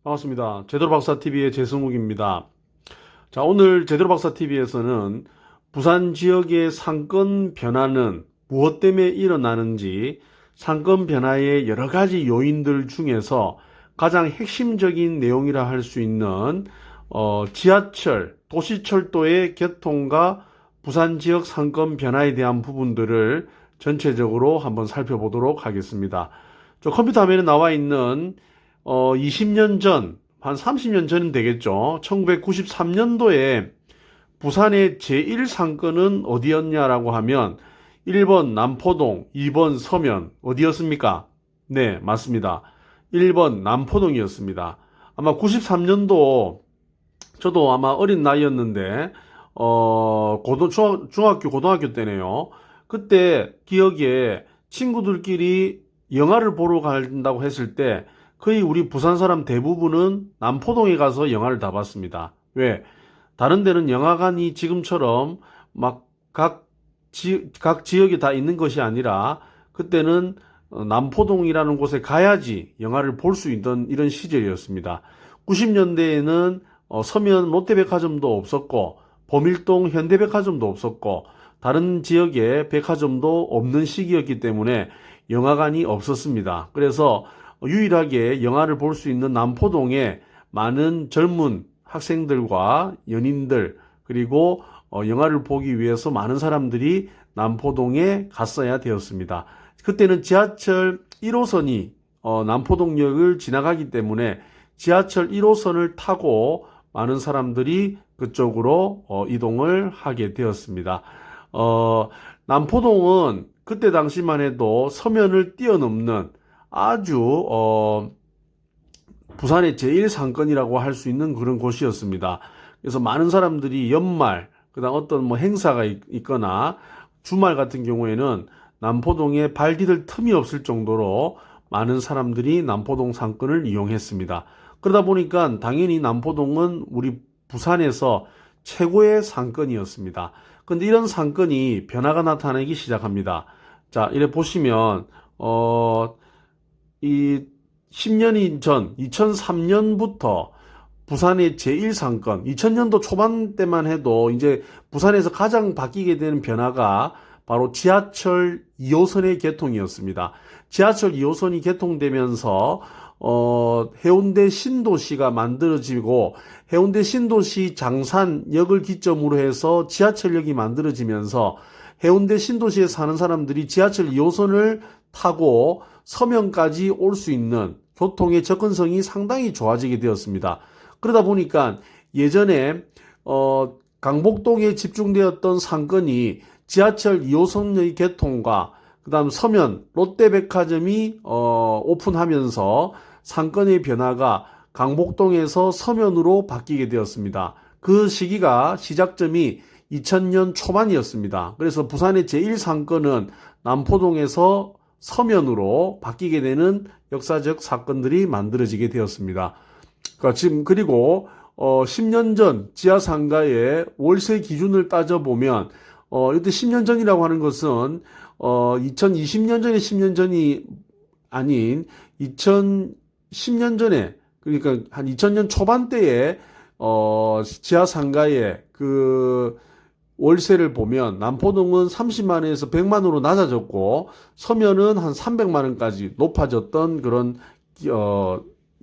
반갑습니다. 제대로박사TV의 재승욱입니다. 자, 오늘 제대로박사TV에서는 부산 지역의 상권 변화는 무엇 때문에 일어나는지, 상권 변화의 여러 가지 요인들 중에서 가장 핵심적인 내용이라 할 수 있는 지하철, 도시철도의 개통과 부산 지역 상권 변화에 대한 부분들을 전체적으로 한번 살펴보도록 하겠습니다. 저 컴퓨터 화면에 나와 있는 20년 전, 한 30년 전은 되겠죠. 1993년도에 부산의 제1상권은 어디였냐라고 하면 1번 남포동, 2번 서면, 어디였습니까? 네, 맞습니다. 1번 남포동이었습니다. 아마 93년도, 저도 아마 어린 나이였는데, 중학교, 고등학교 때네요. 그때 기억에 친구들끼리 영화를 보러 간다고 했을 때, 거의 우리 부산 사람 대부분은 남포동에 가서 영화를 다 봤습니다. 왜? 다른 데는 영화관이 지금처럼 막 각 지역에 다 있는 것이 아니라 그때는 남포동이라는 곳에 가야지 영화를 볼 수 있던 이런 시절이었습니다. 90년대에는 서면 롯데백화점도 없었고 범일동 현대백화점도 없었고 다른 지역에 백화점도 없는 시기였기 때문에 영화관이 없었습니다. 그래서 유일하게 영화를 볼 수 있는 남포동에 많은 젊은 학생들과 연인들 그리고 영화를 보기 위해서 많은 사람들이 남포동에 갔어야 되었습니다. 그때는 지하철 1호선이 남포동역을 지나가기 때문에 지하철 1호선을 타고 많은 사람들이 그쪽으로 이동을 하게 되었습니다. 남포동은 그때 당시만 해도 서면을 뛰어넘는 아주 부산의 제1상권이라고 할 수 있는 그런 곳이었습니다. 그래서 많은 사람들이 연말, 그다음 어떤 뭐 행사가 있거나 주말 같은 경우에는 남포동에 발 디딜 틈이 없을 정도로 많은 사람들이 남포동 상권을 이용했습니다. 그러다 보니까 당연히 남포동은 우리 부산에서 최고의 상권이었습니다. 근데 이런 상권이 변화가 나타나기 시작합니다. 자, 이래 보시면 이 10년이 전 2003년부터 부산의 제1상권 2000년도 초반 때만 해도 이제 부산에서 가장 바뀌게 되는 변화가 바로 지하철 2호선의 개통이었습니다. 지하철 2호선이 개통되면서 해운대 신도시가 만들어지고 해운대 신도시 장산역을 기점으로 해서 지하철역이 만들어지면서 해운대 신도시에 사는 사람들이 지하철 2호선을 타고 서면까지 올 수 있는 교통의 접근성이 상당히 좋아지게 되었습니다. 그러다 보니까 예전에 강북동에 집중되었던 상권이 지하철 2호선의 개통과 그다음 서면 롯데백화점이 오픈하면서 상권의 변화가 강북동에서 서면으로 바뀌게 되었습니다. 그 시기가 시작점이 2000년 초반이었습니다. 그래서 부산의 제1상권은 남포동에서 서면으로 바뀌게 되는 역사적 사건들이 만들어지게 되었습니다. 그러니까 지금 그리고 10년 전 지하상가의 월세 기준을 따져보면 이때 10년 전이라고 하는 것은 2020년 전에 10년 전이 아닌 2010년 전에 그러니까 한 2000년 초반대에 지하상가의 그 월세를 보면 남포동은 30만 원에서 100만 원으로 낮아졌고 서면은 한 300만 원까지 높아졌던 그런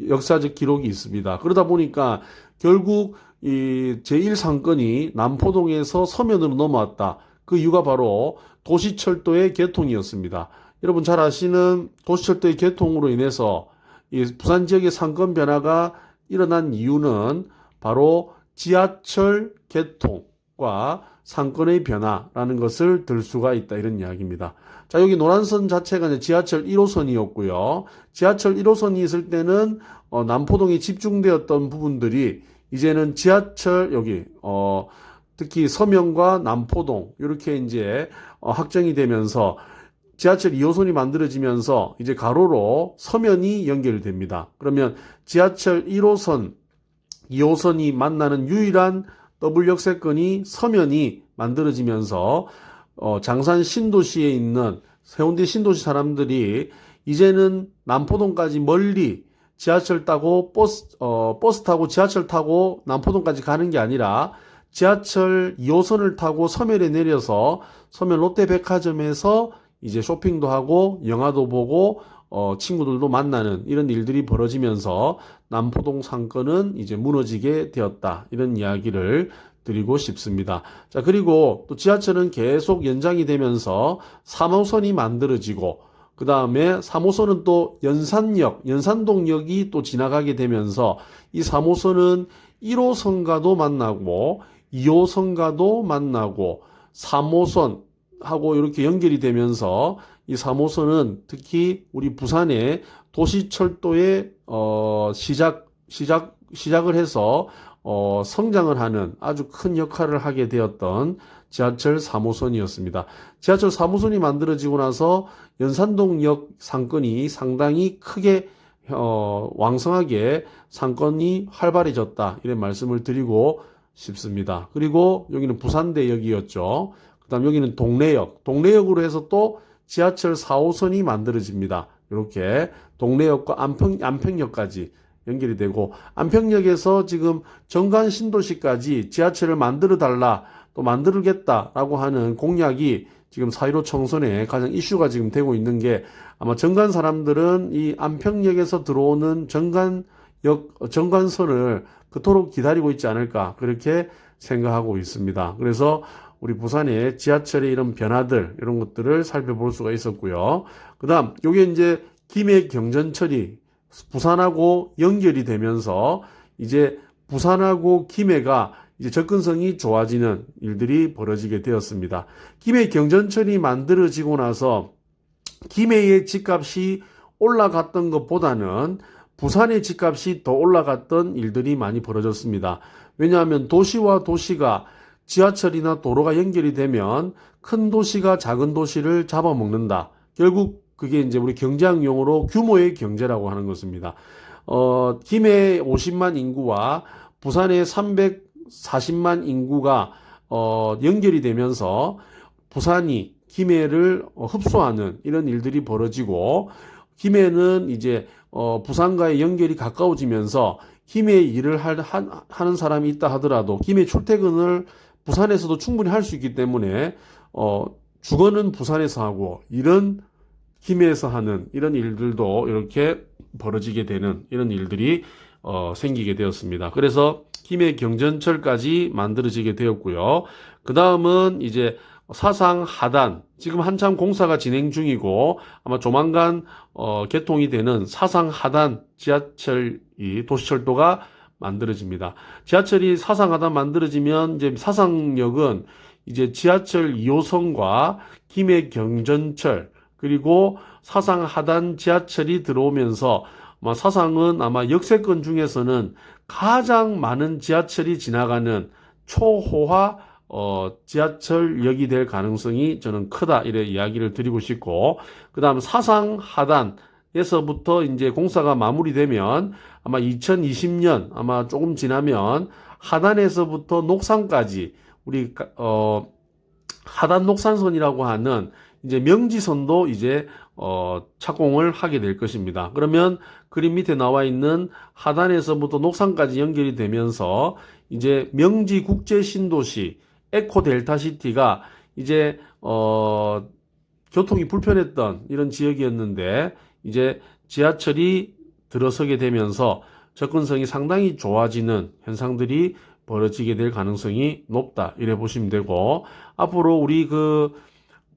역사적 기록이 있습니다. 그러다 보니까 결국 이 제1상권이 남포동에서 서면으로 넘어왔다. 그 이유가 바로 도시철도의 개통이었습니다. 여러분 잘 아시는 도시철도의 개통으로 인해서 이 부산 지역의 상권 변화가 일어난 이유는 바로 지하철 개통과 상권의 변화라는 것을 들 수가 있다 이런 이야기입니다. 자, 여기 노란선 자체가 이제 지하철 1호선이었고요. 지하철 1호선이 있을 때는 남포동에 집중되었던 부분들이 이제는 지하철 여기 특히 서면과 남포동 이렇게 이제 확정이 되면서 지하철 2호선이 만들어지면서 이제 가로로 서면이 연결됩니다. 그러면 지하철 1호선, 2호선이 만나는 유일한 더블 역세권이 서면이 만들어지면서 장산 신도시에 있는 해운대 신도시 사람들이 이제는 남포동까지 멀리 지하철 타고 버스 타고 지하철 타고 남포동까지 가는 게 아니라 지하철 2호선을 타고 서면에 내려서 서면 롯데백화점에서 이제 쇼핑도 하고 영화도 보고 친구들도 만나는 이런 일들이 벌어지면서 남포동 상권은 이제 무너지게 되었다. 이런 이야기를 드리고 싶습니다. 자, 그리고 또 지하철은 계속 연장이 되면서 3호선이 만들어지고 그 다음에 3호선은 또 연산동역이 또 지나가게 되면서 이 3호선은 1호선과도 만나고 2호선과도 만나고 3호선하고 이렇게 연결이 되면서 이 3호선은 특히 우리 부산의 도시철도의 시작을 해서 성장을 하는 아주 큰 역할을 하게 되었던 지하철 3호선이었습니다. 지하철 3호선이 만들어지고 나서 연산동역 상권이 상당히 크게 왕성하게 상권이 활발해졌다. 이런 말씀을 드리고 싶습니다. 그리고 여기는 부산대역이었죠. 그 다음 여기는 동래역으로 해서 또 지하철 4호선이 만들어집니다. 이렇게 동래역과 안평역까지 연결이 되고 안평역에서 지금 정관 신도시까지 지하철을 만들어 달라 또 만들겠다라고 하는 공약이 지금 4.15 총선에 가장 이슈가 지금 되고 있는 게 아마 정관 사람들은 이 안평역에서 들어오는 정관선을 그토록 기다리고 있지 않을까 그렇게 생각하고 있습니다. 그래서 우리 부산의 지하철의 이런 변화들 이런 것들을 살펴볼 수가 있었고요. 그 다음 요게 이제 김해 경전철이 부산하고 연결이 되면서 이제 부산하고 김해가 이제 접근성이 좋아지는 일들이 벌어지게 되었습니다. 김해 경전철이 만들어지고 나서 김해의 집값이 올라갔던 것보다는 부산의 집값이 더 올라갔던 일들이 많이 벌어졌습니다. 왜냐하면 도시와 도시가 지하철이나 도로가 연결이 되면 큰 도시가 작은 도시를 잡아먹는다. 결국 그게 이제 우리 경제학 용어로 규모의 경제라고 하는 것입니다. 김해 50만 인구와 부산의 340만 인구가 연결이 되면서 부산이 김해를 흡수하는 이런 일들이 벌어지고 김해는 이제 부산과의 연결이 가까워지면서 김해 일을 하는 사람이 있다 하더라도 김해 출퇴근을 부산에서도 충분히 할 수 있기 때문에 주거는 부산에서 하고 일은 김해에서 하는 이런 일들도 이렇게 벌어지게 되는 이런 일들이 생기게 되었습니다. 그래서 김해 경전철까지 만들어지게 되었고요. 그 다음은 이제 사상 하단, 지금 한참 공사가 진행 중이고 아마 조만간 개통이 되는 사상 하단 지하철이 도시철도가 만들어집니다. 지하철이 사상 하단 만들어지면 이제 사상역은 이제 지하철 2호선과 김해 경전철 그리고 사상 하단 지하철이 들어오면서 아마 사상은 아마 역세권 중에서는 가장 많은 지하철이 지나가는 초호화 지하철역이 될 가능성이 저는 크다 이래 이야기를 드리고 싶고 그 다음 사상 하단에서부터 이제 공사가 마무리되면 아마 2020년 아마 조금 지나면 하단에서부터 녹산까지 우리 하단 녹산선이라고 하는 이제 명지선도 이제 착공을 하게 될 것입니다. 그러면 그림 밑에 나와 있는 하단에서부터 녹산까지 연결이 되면서 이제 명지 국제 신도시 에코 델타시티가 이제 교통이 불편했던 이런 지역이었는데 이제 지하철이 들어서게 되면서 접근성이 상당히 좋아지는 현상들이 벌어지게 될 가능성이 높다 이래 보시면 되고 앞으로 우리 그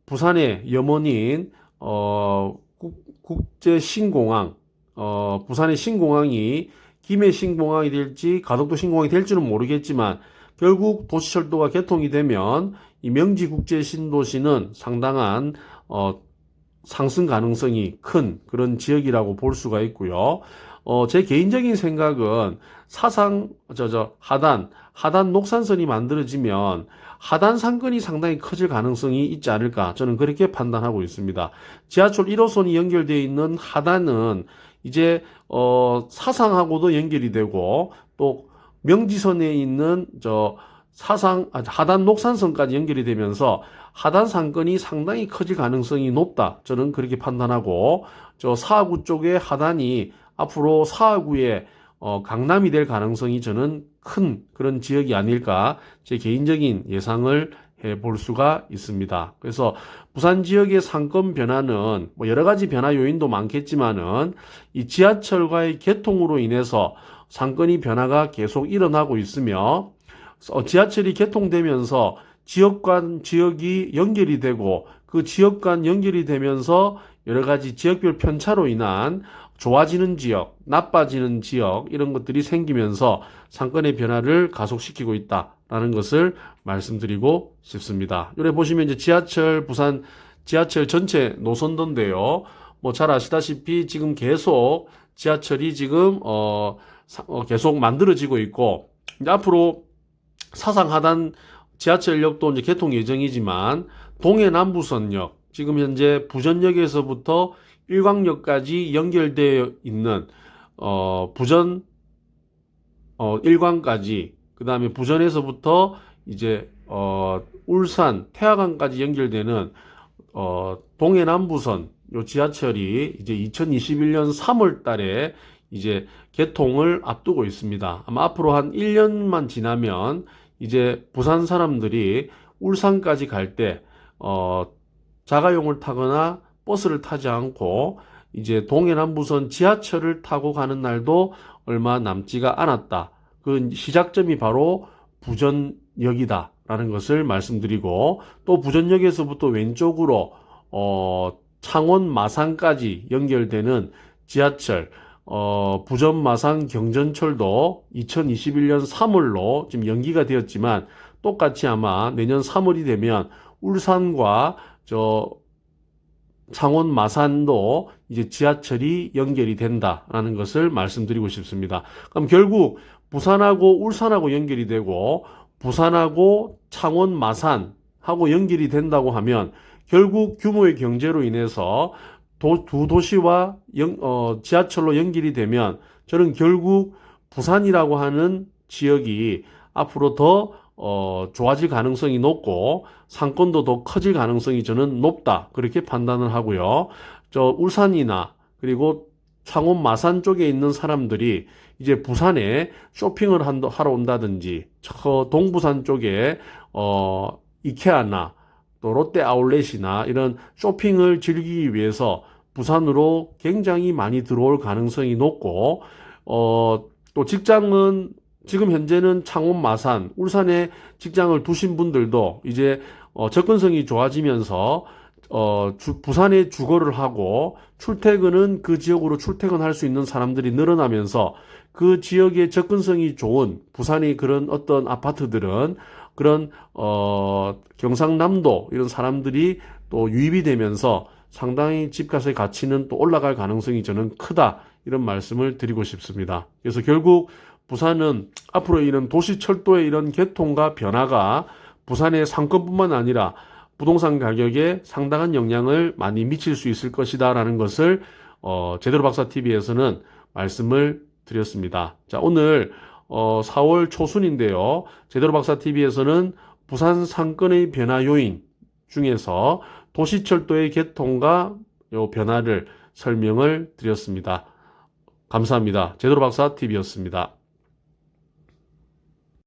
부산의 염원인 국제 신공항 부산의 신공항이 김해 신공항이 될지 가덕도 신공항이 될지는 모르겠지만 결국 도시철도가 개통이 되면 이 명지 국제 신도시는 상당한 상승 가능성이 큰 그런 지역이라고 볼 수가 있고요. 제 개인적인 생각은 하단 녹산선이 만들어지면 하단 상권이 상당히 커질 가능성이 있지 않을까 저는 그렇게 판단하고 있습니다. 지하철 1호선이 연결되어 있는 하단은 이제 사상하고도 연결이 되고 또 명지선에 있는 하단 녹산선까지 연결이 되면서 하단 상권이 상당히 커질 가능성이 높다. 저는 그렇게 판단하고 사하구 쪽의 하단이 앞으로 4하구의 강남이 될 가능성이 저는 큰 그런 지역이 아닐까 제 개인적인 예상을 해볼 수가 있습니다. 그래서 부산 지역의 상권 변화는 뭐 여러 가지 변화 요인도 많겠지만은 이 지하철과의 개통으로 인해서 상권이 변화가 계속 일어나고 있으며 지하철이 개통되면서 지역 간 지역이 연결이 되고 그 지역 간 연결이 되면서 여러 가지 지역별 편차로 인한 좋아지는 지역, 나빠지는 지역 이런 것들이 생기면서 상권의 변화를 가속시키고 있다라는 것을 말씀드리고 싶습니다. 여기 보시면 이제 지하철 부산 지하철 전체 노선도인데요. 뭐 잘 아시다시피 지금 계속 지하철이 지금 계속 만들어지고 있고 이제 앞으로 사상 하단 지하철역도 이제 개통 예정이지만 동해남부선역 지금 현재 부전역에서부터 일광역까지 연결되어 있는 부전 일광까지 그 다음에 부전에서부터 이제 울산 태화강까지 연결되는 동해남부선 요 지하철이 이제 2021년 3월 달에 이제 개통을 앞두고 있습니다. 아마 앞으로 한 1년만 지나면 이제 부산 사람들이 울산까지 갈 때 자가용을 타거나 버스를 타지 않고 이제 동해남부선 지하철을 타고 가는 날도 얼마 남지가 않았다. 그 시작점이 바로 부전역이다라는 것을 말씀드리고 또 부전역에서부터 왼쪽으로 창원 마산까지 연결되는 지하철 부전 마산 경전철도 2021년 3월로 지금 연기가 되었지만 똑같이 아마 내년 3월이 되면 울산과 창원 마산도 이제 지하철이 연결이 된다라는 것을 말씀드리고 싶습니다. 그럼 결국 부산하고 울산하고 연결이 되고 부산하고 창원 마산하고 연결이 된다고 하면 결국 규모의 경제로 인해서 두 도시와 지하철로 연결이 되면 저는 결국 부산이라고 하는 지역이 앞으로 더 좋아질 가능성이 높고 상권도 더 커질 가능성이 저는 높다 그렇게 판단을 하고요. 울산이나 그리고 창원 마산 쪽에 있는 사람들이 이제 부산에 쇼핑을 하러 온다든지 동부산 쪽에 이케아나 또 롯데 아울렛이나 이런 쇼핑을 즐기기 위해서 부산으로 굉장히 많이 들어올 가능성이 높고 또 직장은 지금 현재는 창원, 마산, 울산에 직장을 두신 분들도 이제 접근성이 좋아지면서 부산에 주거를 하고 출퇴근은 그 지역으로 출퇴근할 수 있는 사람들이 늘어나면서 그 지역의 접근성이 좋은 부산의 그런 어떤 아파트들은 그런 경상남도 이런 사람들이 또 유입이 되면서 상당히 집값의 가치는 또 올라갈 가능성이 저는 크다 이런 말씀을 드리고 싶습니다. 그래서 결국 부산은 앞으로 이런 도시철도의 이런 개통과 변화가 부산의 상권뿐만 아니라 부동산 가격에 상당한 영향을 많이 미칠 수 있을 것이다 라는 것을 제대로 박사 TV에서는 말씀을 드렸습니다. 자, 오늘 4월 초순인데요. 제대로 박사 TV에서는 부산 상권의 변화 요인 중에서 도시철도의 개통과 요 변화를 설명을 드렸습니다. 감사합니다. 제대로 박사 TV였습니다.